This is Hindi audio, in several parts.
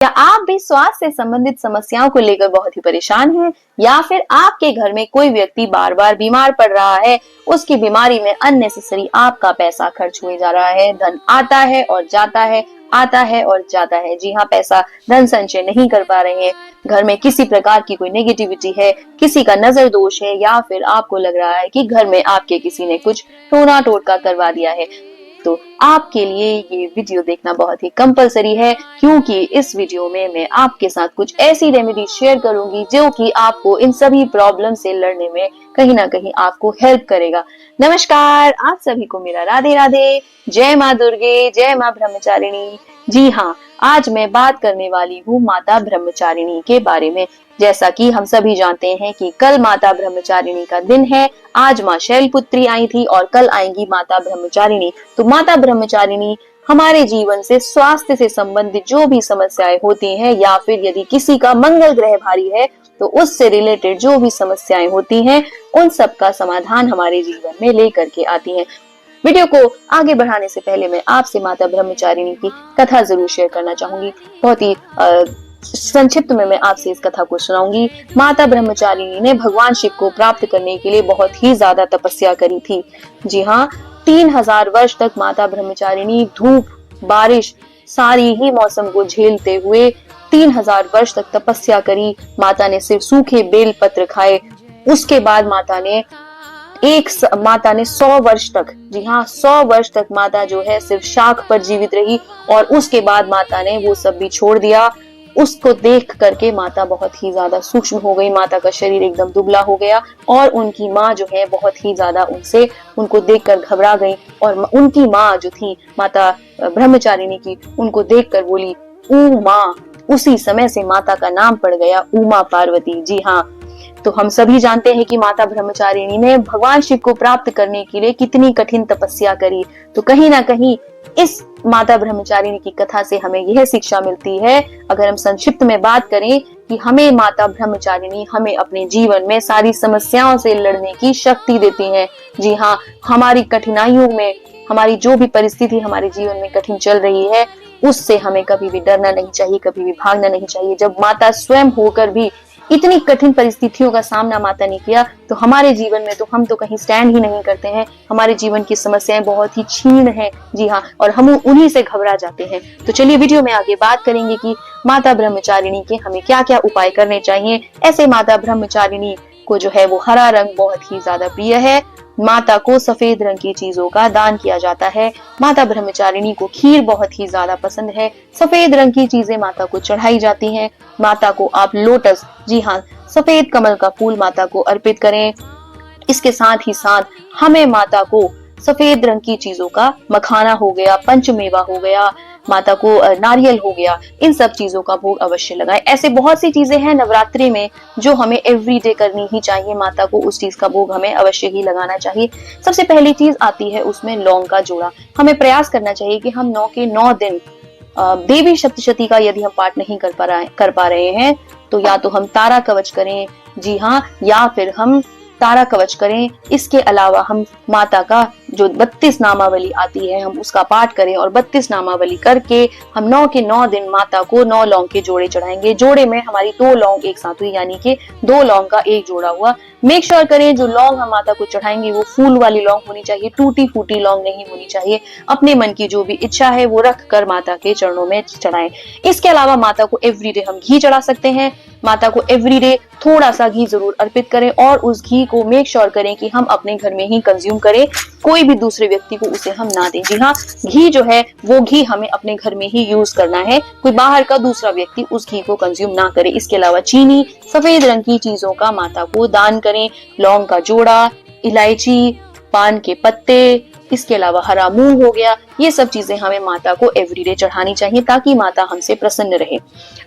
क्या आप भी स्वास्थ्य से संबंधित समस्याओं को लेकर बहुत ही परेशान हैं या फिर आपके घर में कोई व्यक्ति बार बार बीमार पड़ रहा है, उसकी बीमारी में अननेसेसरी आपका पैसा खर्च हुए जा रहा है, धन आता है और जाता है, आता है और जाता है। जी हाँ, पैसा धन संचय नहीं कर पा रहे हैं, घर में किसी प्रकार की कोई नेगेटिविटी है, किसी का नजर दोष है या फिर आपको लग रहा है कि घर में आपके किसी ने कुछ टोना टोटका करवा दिया है, तो आपके लिए ये वीडियो देखना बहुत ही कंपलसरी है, क्योंकि इस वीडियो में मैं आपके साथ कुछ ऐसी रेमेडी शेयर करूंगी जो कि आपको इन सभी प्रॉब्लम से लड़ने में कहीं ना कहीं आपको हेल्प करेगा। नमस्कार, आप सभी को मेरा राधे राधे, जय माँ दुर्गे, जय माँ ब्रह्मचारिणी। जी हाँ, आज मैं बात करने वाली हूँ माता ब्रह्मचारिणी के बारे में। जैसा कि हम सभी जानते हैं कि कल माता ब्रह्मचारिणी का दिन है, आज माँ शैलपुत्री आई थी और कल आएंगी माता ब्रह्मचारिणी। तो माता ब्रह्मचारिणी हमारे जीवन से स्वास्थ्य से संबंधित जो भी समस्याएं होती हैं या फिर यदि किसी का मंगल ग्रह भारी है तो उससे रिलेटेड जो भी समस्याएं होती हैं उन सब का समाधान हमारे जीवन में लेकर के आती हैं। वीडियो को आगे बढ़ाने से पहले मैं आपसे माता ब्रह्मचारिणी की कथा जरूर शेयर करना चाहूंगी। बहुत ही संक्षिप्त में मैं आपसे इस कथा को सुनाऊंगी। माता ब्रह्मचारिणी ने भगवान शिव को प्राप्त करने के लिए बहुत ही ज्यादा तपस्या करी थी। जी हाँ, 3000 वर्ष तक माता ब्रह्मचारिणी धूप बारिश सारी ही मौसम को झेलते हुए 3000 वर्ष तक तपस्या करी। माता ने सिर्फ सूखे बेल पत्र खाए। उसके बाद माता ने 100 वर्ष तक, जी हाँ 100 वर्ष तक माता जो है सिर्फ शाख पर जीवित रही और उसके बाद माता ने वो सब भी छोड़ दिया। उसको देख करके माता बहुत ही ज्यादा सूक्ष्म हो गई, माता का शरीर एकदम दुबला हो गया और उनकी माँ जो है बहुत ही ज्यादा उनको देखकर घबरा गई और उनकी माँ जो थी माता ब्रह्मचारिणी की, उनको देखकर बोली उमा। उसी समय से माता का नाम पड़ गया उमा पार्वती। जी हाँ, तो हम सभी जानते हैं कि माता ब्रह्मचारिणी ने भगवान शिव को प्राप्त करने के लिए कितनी कठिन तपस्या करी। तो कहीं ना कहीं इस माता ब्रह्मचारिणी की कथा से हमें यह शिक्षा मिलती है, अगर हम संक्षिप्त में बात करें, कि हमें माता ब्रह्मचारिणी हमें अपने जीवन में सारी समस्याओं से लड़ने की शक्ति देती हैं। जी हाँ, हमारी कठिनाइयों में, हमारी जो भी परिस्थिति हमारे जीवन में कठिन चल रही है उससे हमें कभी भी डरना नहीं चाहिए, कभी भी भागना नहीं चाहिए। जब माता स्वयं होकर भी इतनी कठिन परिस्थितियों का सामना माता ने किया तो हमारे जीवन में तो हम तो कहीं स्टैंड ही नहीं करते हैं। हमारे जीवन की समस्याएं बहुत ही क्षीण हैं। जी हाँ, और हम उन्हीं से घबरा जाते हैं। तो चलिए वीडियो में आगे बात करेंगे कि माता ब्रह्मचारिणी के हमें क्या क्या उपाय करने चाहिए। ऐसे माता ब्रह्मचारिणी को जो है वो हरा रंग बहुत ही ज्यादा प्रिय है। माता को सफेद रंग की चीजों का दान किया जाता है। माता ब्रह्मचारिणी को खीर बहुत ही ज्यादा पसंद है। सफेद रंग की चीजें माता को चढ़ाई जाती हैं। माता को आप लोटस, जी हाँ सफेद कमल का फूल माता को अर्पित करें। इसके साथ ही साथ हमें माता को सफेद रंग की चीजों का, मखाना हो गया, पंचमेवा हो गया, माता को नारियल हो गया, इन सब चीजों का भोग अवश्य लगाएं। ऐसे बहुत सी चीजें हैं नवरात्रि में जो हमें एवरीडे करनी ही चाहिए। माता को उस चीज का भोग हमें अवश्य ही लगाना चाहिए। सबसे पहली चीज आती है उसमें लौंग का जोड़ा। हमें प्रयास करना चाहिए कि हम 9 के 9 दिन देवी सप्तशती का यदि हम पाठ नहीं कर पा रहे हैं तो या तो हम तारा कवच करें, जी हाँ, या फिर हम तारा कवच करें। इसके अलावा हम माता का जो 32 नामावली आती है हम उसका पाठ करें और 32 नामावली करके हम 9 के 9 दिन माता को 9 लौंग के जोड़े चढ़ाएंगे। जोड़े में हमारी 2 लौंग एक साथ हुई, यानी कि 2 लौंग का एक जोड़ा हुआ। मेक श्योर करें जो लौंग हम माता को चढ़ाएंगे वो फूल वाली लौंग होनी चाहिए, टूटी फूटी लौंग नहीं होनी चाहिए। अपने मन की जो भी इच्छा है वो रख कर माता के चरणों में चढ़ाएं। इसके अलावा माता को एवरीडे हम घी चढ़ा सकते हैं। माता को एवरीडे थोड़ा सा घी जरूर अर्पित करें और उस घी को मेक श्योर करें कि हम अपने घर में ही कंज्यूम करें, कोई भी दूसरे व्यक्ति को उसे हम ना दें। जी हाँ, घी जो है वो घी हमें अपने घर में ही यूज करना है, कोई बाहर का दूसरा व्यक्ति उस घी को कंज्यूम ना करे। इसके अलावा चीनी, सफेद रंग की चीजों का माता को दान करें, लौंग का जोड़ा, इलायची, पान के पत्ते, इसके अलावा हरा मूंग हो गया, ये सब चीजें हमें माता को एवरीडे चढ़ानी चाहिए ताकि माता हमसे प्रसन्न रहे।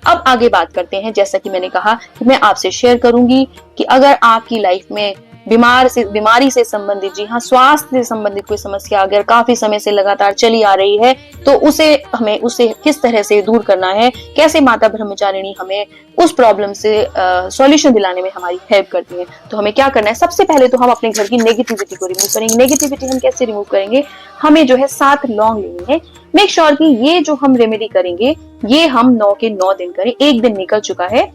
अब आगे बात करते हैं। जैसा कि मैंने कहा कि मैं आपसे शेयर करूंगी कि अगर आपकी लाइफ में बीमारी से संबंधित, जी हाँ, स्वास्थ्य से संबंधित कोई समस्या अगर काफी समय से लगातार चली आ रही है तो हमें उसे किस तरह से दूर करना है, कैसे माता ब्रह्मचारिणी हमें उस प्रॉब्लम से सॉल्यूशन दिलाने में हमारी हेल्प करती है। तो हमें क्या करना है, सबसे पहले तो हम अपने घर की नेगेटिविटी को रिमूव करेंगे। नेगेटिविटी हम कैसे रिमूव करेंगे, हमें जो है 7 लौंग लेनी है। मेक श्योर कि ये जो हम रेमेडी करेंगे ये हम 9 के 9 दिन करें। एक दिन निकल चुका है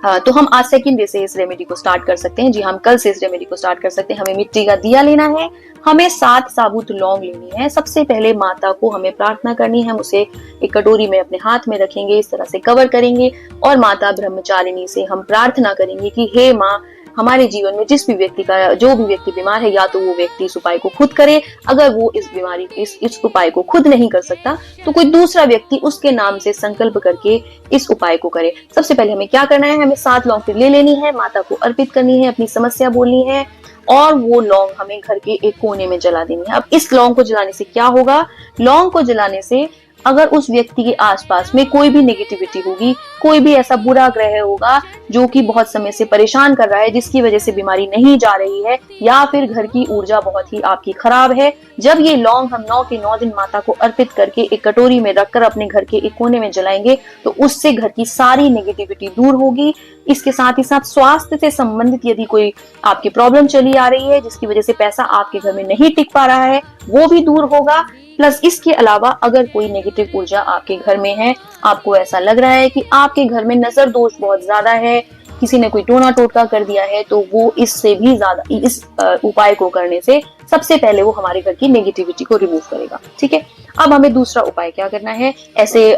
तो हम आज सेकंड डे से इस रेमेडी को स्टार्ट कर सकते हैं। जी हम कल से इस रेमेडी को स्टार्ट कर सकते हैं। हमें मिट्टी का दिया लेना है, हमें 7 साबुत लौंग लेनी है। सबसे पहले माता को हमें प्रार्थना करनी है, हम उसे एक कटोरी में अपने हाथ में रखेंगे, इस तरह से कवर करेंगे और माता ब्रह्मचारिणी से हम प्रार्थना करेंगे कि हे माँ, हमारे जीवन में जो भी व्यक्ति बीमार है, या तो वो व्यक्ति इस उपाय को खुद करे, अगर वो इस उपाय को खुद नहीं कर सकता तो कोई दूसरा व्यक्ति उसके नाम से संकल्प करके इस उपाय को करे। सबसे पहले हमें क्या करना है, हमें 7 लौंग फिर ले लेनी है, माता को अर्पित करनी है, अपनी समस्या बोलनी है और वो लौंग हमें घर के एक कोने में जला देनी है। अब इस लौंग को जलाने से क्या होगा, लौंग को जलाने से अगर उस व्यक्ति के आसपास में कोई भी नेगेटिविटी होगी, कोई भी ऐसा बुरा ग्रह होगा जो कि बहुत समय से परेशान कर रहा है, जिसकी वजह से बीमारी नहीं जा रही है, या फिर घर की ऊर्जा बहुत ही आपकी खराब है, जब ये लौंग हम 9 के 9 दिन माता को अर्पित करके एक कटोरी में रखकर अपने घर के एक कोने में जलाएंगे तो उससे घर की सारी नेगेटिविटी दूर होगी। इसके साथ ही साथ स्वास्थ्य से संबंधित यदि कोई आपकी प्रॉब्लम चली आ रही है जिसकी वजह से पैसा आपके घर में नहीं टिक पा रहा है, वो भी दूर होगा। प्लस इसके अलावा अगर कोई नेगेटिव ऊर्जा आपके घर में है, आपको ऐसा लग रहा है कि आपके घर में नजर दोष बहुत ज्यादा है, किसी ने कोई टोना टोटका कर दिया है, तो वो इससे भी ज्यादा इस उपाय को करने से सबसे पहले वो हमारे घर की नेगेटिविटी को रिमूव करेगा। ठीक है, अब हमें दूसरा उपाय क्या करना है। ऐसे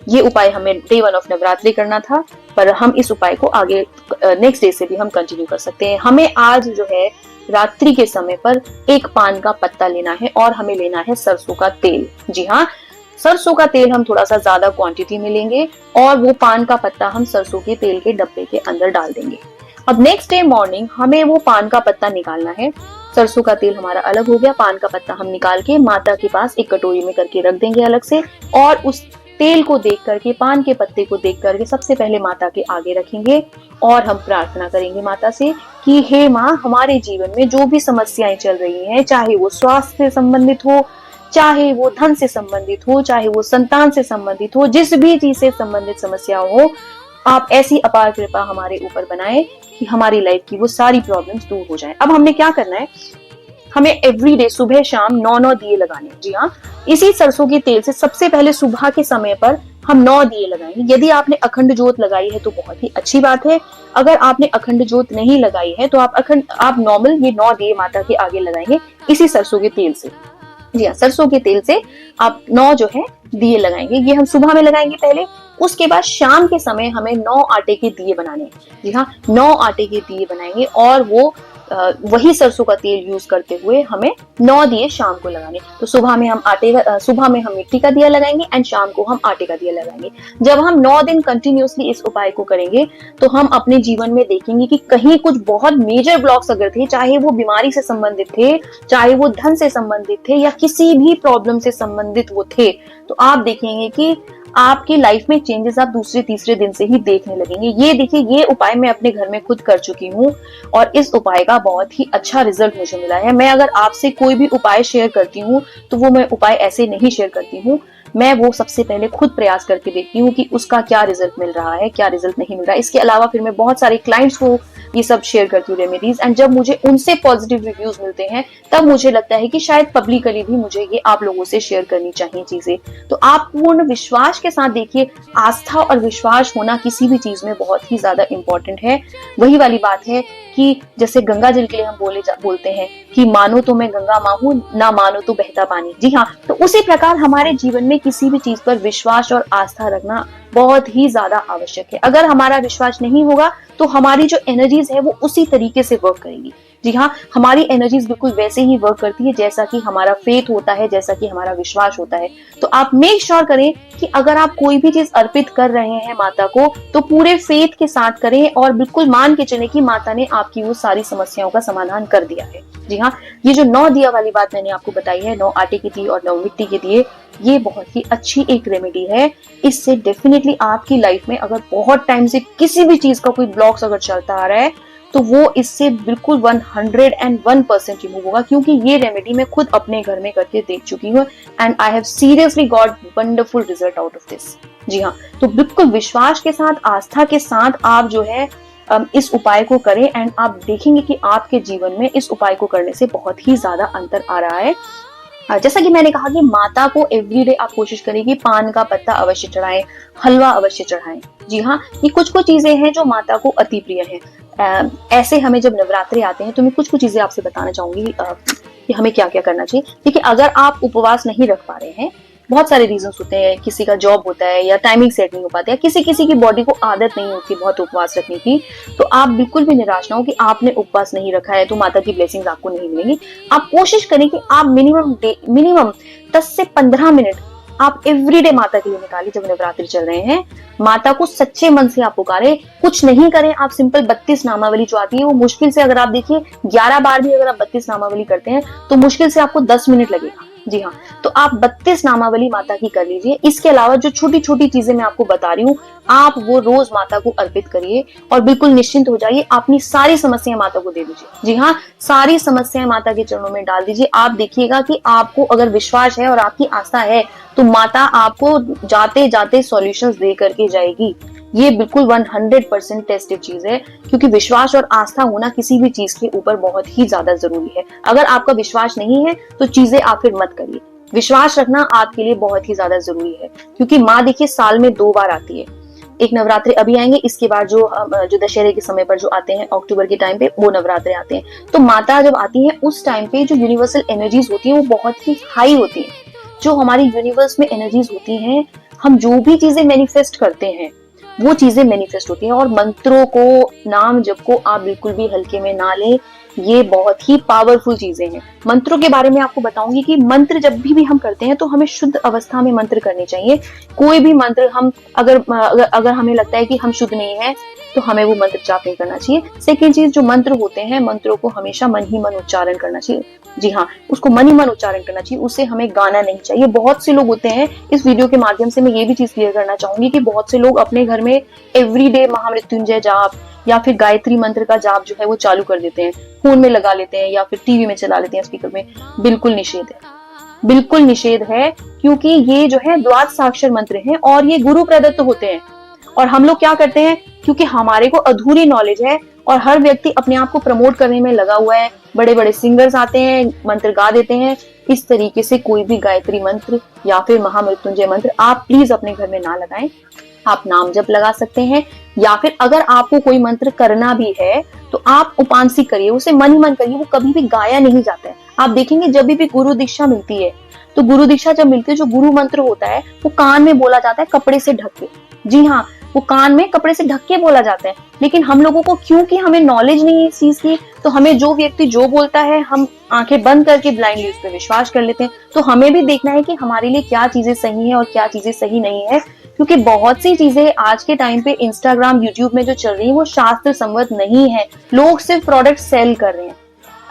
ये उपाय हमें डे 1 ऑफ नवरात्रि करना था, पर हम इस उपाय को आगे नेक्स्ट डे से भी हम कंटिन्यू कर सकते हैं। हमें आज जो है रात्रि के समय पर एक पान का पत्ता लेना है और हमें लेना है सरसों का तेल। जी हाँ, सरसों का तेल हम थोड़ा सा ज्यादा क्वांटिटी में लेंगे और वो पान का पत्ता हम सरसों के तेल के डब्बे के अंदर डाल देंगे। अब नेक्स्ट डे मॉर्निंग हमें वो पान का पत्ता निकालना है। सरसों का तेल हमारा अलग हो गया, पान का पत्ता हम निकाल के माता के पास एक कटोरी में करके रख देंगे अलग से, और उस तेल को देख करके, पान के पत्ते को देख करके सबसे पहले माता के आगे रखेंगे और हम प्रार्थना करेंगे माता से कि हे माँ, हमारे जीवन में जो भी समस्याएं चल रही हैं, चाहे वो स्वास्थ्य से संबंधित हो, चाहे वो धन से संबंधित हो, चाहे वो संतान से संबंधित हो, जिस भी चीज से संबंधित समस्या हो, आप ऐसी अपार कृपा हमारे ऊपर बनाए कि हमारी लाइफ की वो सारी प्रॉब्लम्स दूर हो जाए। अब हमने क्या करना है, हमें एवरीडे सुबह शाम 9 दिए लगाने। जी हाँ, इसी सरसों के तेल से सबसे पहले सुबह के समय पर हम 9 दिए लगाएंगे। यदि आपने अखंड ज्योत लगाई है तो बहुत ही अच्छी बात है। अगर आपने अखंड ज्योत नहीं लगाई है तो आप नॉर्मल ये 9 दिए माता के आगे लगाएंगे इसी सरसों के तेल से। जी हाँ, सरसों के तेल से आप 9 जो है दिए लगाएंगे। ये हम सुबह में लगाएंगे पहले, उसके बाद शाम के समय हमें 9 आटे के दिए बनाने हैं। जी हाँ, 9 आटे के दिए बनाएंगे और वो वही सरसों का तेल यूज करते हुए हमें 9 दिए शाम को लगाने। तो सुबह में हम मिट्टी का दिया लगाएंगे एंड शाम को हम आटे का दिया लगाएंगे। जब हम 9 दिन कंटिन्यूअसली इस उपाय को करेंगे तो हम अपने जीवन में देखेंगे कि कहीं कुछ बहुत मेजर ब्लॉक्स अगर थे, चाहे वो बीमारी से संबंधित थे, चाहे वो धन से संबंधित थे, या किसी भी प्रॉब्लम से संबंधित वो थे, तो आप देखेंगे कि आपकी लाइफ में चेंजेस आप दूसरे तीसरे दिन से ही देखने लगेंगे। ये देखिए, ये उपाय मैं अपने घर में खुद कर चुकी हूँ और इस उपाय का बहुत ही अच्छा रिजल्ट मुझे मिला है। मैं अगर आपसे कोई भी उपाय शेयर करती हूँ तो वो मैं उपाय ऐसे नहीं शेयर करती हूँ, मैं वो सबसे पहले खुद प्रयास करके देखती हूँ कि उसका क्या रिजल्ट मिल रहा है, क्या रिजल्ट नहीं मिल रहा है। इसके अलावा फिर मैं बहुत सारे क्लाइंट्स को ये सब शेयर करती हूँ रेमेडीज, एंड जब मुझे उनसे पॉजिटिव रिव्यूज मिलते हैं तब मुझे लगता है कि शायद पब्लिकली भी मुझे ये आप लोगों से शेयर करनी चाहिए चीजें। तो आप पूर्ण विश्वास के साथ देखिए, आस्था और विश्वास होना किसी भी चीज में बहुत ही ज्यादा इंपॉर्टेंट है। वही वाली बात है कि जैसे गंगा जल के लिए हम बोलते हैं कि मानो तो मैं गंगा माँ हूं, ना मानो तो बहता पानी। जी हाँ, तो उसी प्रकार हमारे जीवन में किसी भी चीज पर विश्वास और आस्था रखना बहुत ही ज्यादा आवश्यक है। अगर हमारा विश्वास नहीं होगा तो हमारी जो एनर्जीज है वो उसी तरीके से वर्क करेंगी। जी हाँ, हमारी एनर्जीज बिल्कुल वैसे ही वर्क करती है जैसा कि हमारा फेथ होता है, जैसा कि हमारा विश्वास होता है। तो आप मेक श्योर करें कि अगर आप कोई भी चीज अर्पित कर रहे हैं माता को तो पूरे फेथ के साथ करें और बिल्कुल मान के चले कि माता ने आपकी वो सारी समस्याओं का समाधान कर दिया है। जी हाँ, ये जो 9 दिया वाली बात मैंने आपको बताई है, 9 आटे के दिए और 9 मिट्टी के दिए, ये बहुत ही अच्छी एक रेमेडी है। इससे डेफिनेटली आपकी लाइफ में अगर बहुत टाइम से किसी भी चीज का कोई ब्लॉक्स अगर चलता आ रहा है तो वो इससे बिल्कुल 101% रिमूव होगा, क्योंकि ये रेमेडी मैं खुद अपने घर में करके देख चुकी हूँ and I have seriously got wonderful result out of this. जी हाँ, तो बिल्कुल विश्वास के साथ, आस्था के साथ आप जो है इस उपाय को करें एंड आप देखेंगे कि आपके जीवन में इस उपाय को करने से बहुत ही ज्यादा अंतर आ रहा है। जैसा कि मैंने कहा कि माता को एवरीडे आप कोशिश करें कि पान का पत्ता अवश्य चढ़ाएं, हलवा अवश्य चढ़ाएं। जी हाँ, ये कुछ चीजें हैं जो माता को अति प्रिय हैं। ऐसे हमें जब नवरात्रि आते हैं तो मैं कुछ चीजें आपसे बताना चाहूंगी कि हमें क्या क्या करना चाहिए। देखिए, अगर आप उपवास नहीं रख पा रहे हैं, बहुत सारे रीजंस होते हैं, किसी का जॉब होता है या टाइमिंग सेट नहीं हो पाता है, किसी किसी की बॉडी को आदत नहीं होती बहुत उपवास रखने की, तो आप बिल्कुल भी निराश ना हो कि आपने उपवास नहीं रखा है तो माता की ब्लेसिंग्स आपको नहीं मिलेंगी। आप कोशिश करें कि आप मिनिमम 10 से 15 मिनट आप एवरीडे माता के लिए निकालिए। जब नवरात्रि चल रहे हैं, माता को सच्चे मन से आप पुकारें, कुछ नहीं करें। आप सिंपल 32 नामावली जो आती है, वो मुश्किल से, अगर आप देखिए 11 बार भी अगर आप 32 नामावली करते हैं तो मुश्किल से आपको 10 मिनट लगेगा। जी हाँ, तो आप 32 नामावली माता की कर लीजिए। इसके अलावा जो छोटी छोटी चीजें मैं आपको बता रही हूँ, आप वो रोज माता को अर्पित करिए और बिल्कुल निश्चिंत हो जाइए। अपनी सारी समस्याएं माता को दे दीजिए। जी हाँ, सारी समस्याएं माता के चरणों में डाल दीजिए। आप देखिएगा कि आपको अगर विश्वास है और आपकी आस्था है तो माता आपको जाते जाते सॉल्यूशंस दे करके जाएगी। ये बिल्कुल 100% टेस्टेड चीज है, क्योंकि विश्वास और आस्था होना किसी भी चीज के ऊपर बहुत ही ज्यादा जरूरी है। अगर आपका विश्वास नहीं है तो चीजें आप फिर मत करिए। विश्वास रखना आपके लिए बहुत ही ज्यादा जरूरी है, क्योंकि माँ देखिए साल में 2 बार आती है। एक नवरात्रि अभी आएंगे, इसके बाद जो दशहरे के समय पर जो आते हैं अक्टूबर के टाइम पे, वो नवरात्रे आते हैं। तो माता जब आती है उस टाइम पे जो यूनिवर्सल एनर्जीज होती है वो बहुत ही हाई होती है। जो हमारी यूनिवर्स में एनर्जीज होती हैं, हम जो भी चीजें मैनिफेस्ट करते हैं वो चीजें मैनिफेस्ट होती हैं। और मंत्रों को, नाम जप को आप बिल्कुल भी हल्के में ना लें, ये बहुत ही पावरफुल चीजें हैं। मंत्रों के बारे में आपको बताऊंगी कि मंत्र जब भी हम करते हैं तो हमें शुद्ध अवस्था में मंत्र करने चाहिए। कोई भी मंत्र हम अगर हमें लगता है कि हम शुद्ध नहीं है तो हमें वो मंत्र जाप नहीं करना चाहिए। सेकेंड चीज, जो मंत्र होते हैं, मंत्रों को हमेशा मन ही मन उच्चारण करना चाहिए। जी हाँ, उसको मन ही मन उच्चारण करना चाहिए, उससे हमें गाना नहीं चाहिए। बहुत से लोग होते हैं, इस वीडियो के माध्यम से मैं ये भी चीज क्लियर करना चाहूंगी कि बहुत से लोग अपने घर में एवरीडे महामृत्युंजय जाप या फिर गायत्री मंत्र का जाप जो है वो चालू कर देते हैं, फोन में लगा लेते हैं या फिर टीवी में चला लेते हैं, स्पीकर में। बिल्कुल निषेध है, बिल्कुल निषेध है, क्योंकि ये जो है द्वादश साक्षर मंत्र हैं और ये गुरु प्रदत्त होते हैं। और हम लोग क्या करते हैं, क्योंकि हमारे को अधूरी नॉलेज है और हर व्यक्ति अपने आप को प्रमोट करने में लगा हुआ है, बड़े बड़े सिंगर्स आते हैं, मंत्र गा देते हैं। इस तरीके से कोई भी गायत्री मंत्र या फिर महामृत्युंजय मंत्र आप प्लीज अपने घर में ना लगाएं। आप नाम जप लगा सकते हैं, या फिर अगर आपको कोई मंत्र करना भी है तो आप उपांसी करिए, उसे मन ही मन करिए, वो कभी भी गाया नहीं जाता है। आप देखेंगे जब भी गुरु दीक्षा मिलती है, तो गुरु दीक्षा जब मिलती है, जो गुरु मंत्र होता है वो कान में बोला जाता है कपड़े से ढक के। जी हाँ, वो कान में कपड़े से ढक के बोला जाता है। लेकिन हम लोगों को, क्योंकि हमें नॉलेज नहीं है इस चीज की, तो हमें जो व्यक्ति जो बोलता है हम आंखें बंद करके ब्लाइंडली उस पर विश्वास कर लेते हैं। तो हमें भी देखना है कि हमारे लिए क्या चीजें सही है और क्या चीजें सही नहीं है, क्योंकि बहुत सी चीजें आज के टाइम पे इंस्टाग्राम, यूट्यूब में जो चल रही है वो शास्त्र संवत नहीं है। लोग सिर्फ प्रोडक्ट सेल कर रहे हैं।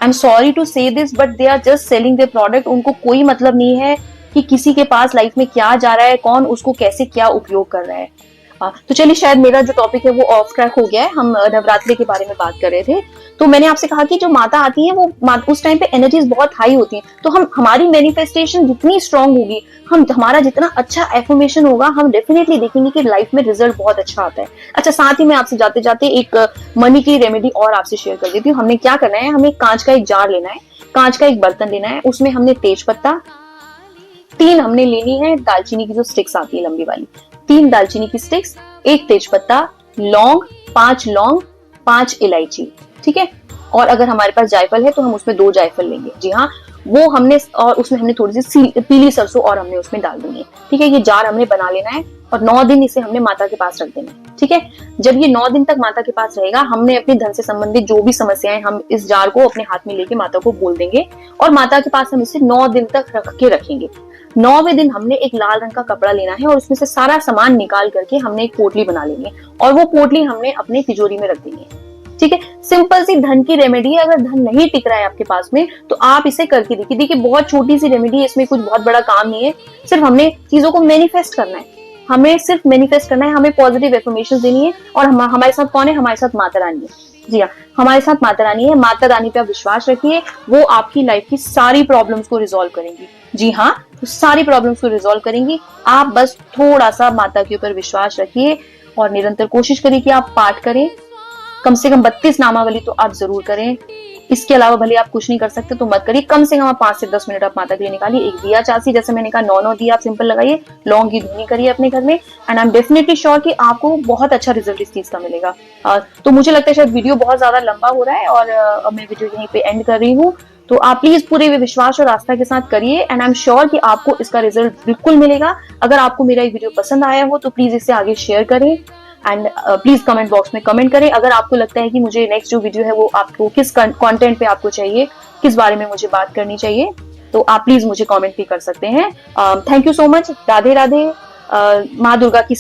I am sorry to say this, but they are just selling their product. उनको कोई मतलब नहीं है कि किसी के पास लाइफ में क्या जा रहा है, कौन उसको कैसे क्या उपयोग कर रहा है। तो चलिए, शायद मेरा जो टॉपिक है वो ऑफ ट्रैक हो गया है। हम नवरात्रि के बारे में बात कर रहे थे। तो मैंने आपसे कहा कि जो माता आती है वो उस टाइम पे एनर्जीज बहुत हाई होती हैं। तो हमारी मैनिफेस्टेशन जितनी स्ट्रांग होगी, हमारा जितना अच्छा एफर्मेशन होगा, हम डेफिनेटली देखेंगे कि लाइफ में रिजल्ट बहुत अच्छा आता है। अच्छा, साथ ही मैं आपसे जाते जाते एक मनी की रेमेडी और आपसे शेयर कर देती हूँ। हमने क्या करना है, हमें कांच का एक जार लेना है, कांच का एक बर्तन लेना है, उसमें हमने तेज पत्ता 3 हमने लेनी है, दालचीनी की जो स्टिक्स आती है लंबी वाली, 3 दालचीनी की स्टिक्स, 1 तेजपत्ता, लौंग, 5 लौंग, 5 इलायची। ठीक है, और अगर हमारे पास जायफल है तो हम उसमें 2 जायफल लेंगे। जी हाँ, वो हमने, और उसमें हमने थोड़ी सी पीली सरसों और हमने उसमें डाल देंगे। ठीक है, ये जार हमने बना लेना है और 9 दिन इसे हमने माता के पास रख देना है। ठीक है, जब ये 9 दिन तक माता के पास रहेगा, हमने अपने धन से संबंधित जो भी समस्याएं, हम इस जार को अपने हाथ में लेके माता को बोल देंगे और माता के पास हम इसे 9 दिन तक रख के रखेंगे। 9वें दिन हमने एक लाल रंग का कपड़ा लेना है और उसमें से सारा सामान निकाल करके हमने एक पोटली बना लेनी है और वो पोटली हमने अपने तिजोरी में रख देनी है। ठीक है, सिंपल सी धन की रेमेडी है। अगर धन नहीं टिक रहा है आपके पास में तो आप इसे करके देखिए। देखिए, बहुत छोटी सी रेमेडी है, इसमें कुछ बहुत बड़ा काम नहीं है। सिर्फ हमने चीजों को मैनिफेस्ट करना है, हमें सिर्फ मैनिफेस्ट करना है, हमें पॉजिटिव एफर्मेशन देनी है। और हमारे साथ कौन है, हमारे साथ माता रानी है। जी हाँ, हमारे साथ माता रानी है। माता रानी पे आप विश्वास रखिए, वो आपकी लाइफ की सारी प्रॉब्लम्स को रिजॉल्व करेंगी। जी हाँ, तो सारी प्रॉब्लम्स को रिजॉल्व करेंगी। आप बस थोड़ा सा माता के ऊपर विश्वास रखिए और निरंतर कोशिश करिए कि आप पाठ करें। कम से कम 32 नामावली तो आप जरूर करें। इसके अलावा भले आप कुछ नहीं कर सकते तो मत करिए। कम से कम आप 5 से 10 मिनट आप माता के लिए निकालिए। एक दिया चासी, जैसे मैंने कहा, 9 दिया आप सिंपल लगाइए, लौंग की धुनी करिए अपने घर में, and I am definitely sure कि आपको बहुत अच्छा रिजल्ट इस चीज का मिलेगा। तो मुझे लगता है शायद वीडियो बहुत ज्यादा लंबा हो रहा है और मैं वीडियो यहीं पे एंड कर रही हूँ। तो आप प्लीज पूरे विश्वास और आस्था के साथ करिए, एंड आई एम श्योर कि आपको इसका रिजल्ट बिल्कुल मिलेगा। अगर आपको मेरा ये वीडियो पसंद आया हो तो प्लीज इसे आगे शेयर करें, एंड प्लीज कमेंट बॉक्स में कमेंट करें। अगर आपको लगता है कि मुझे नेक्स्ट जो वीडियो है वो आपको किस कंटेंट पे आपको चाहिए, किस बारे में मुझे बात करनी चाहिए, तो आप प्लीज मुझे कमेंट भी कर सकते हैं। Thank you so much. Radhe Radhe. माँ दुर्गा की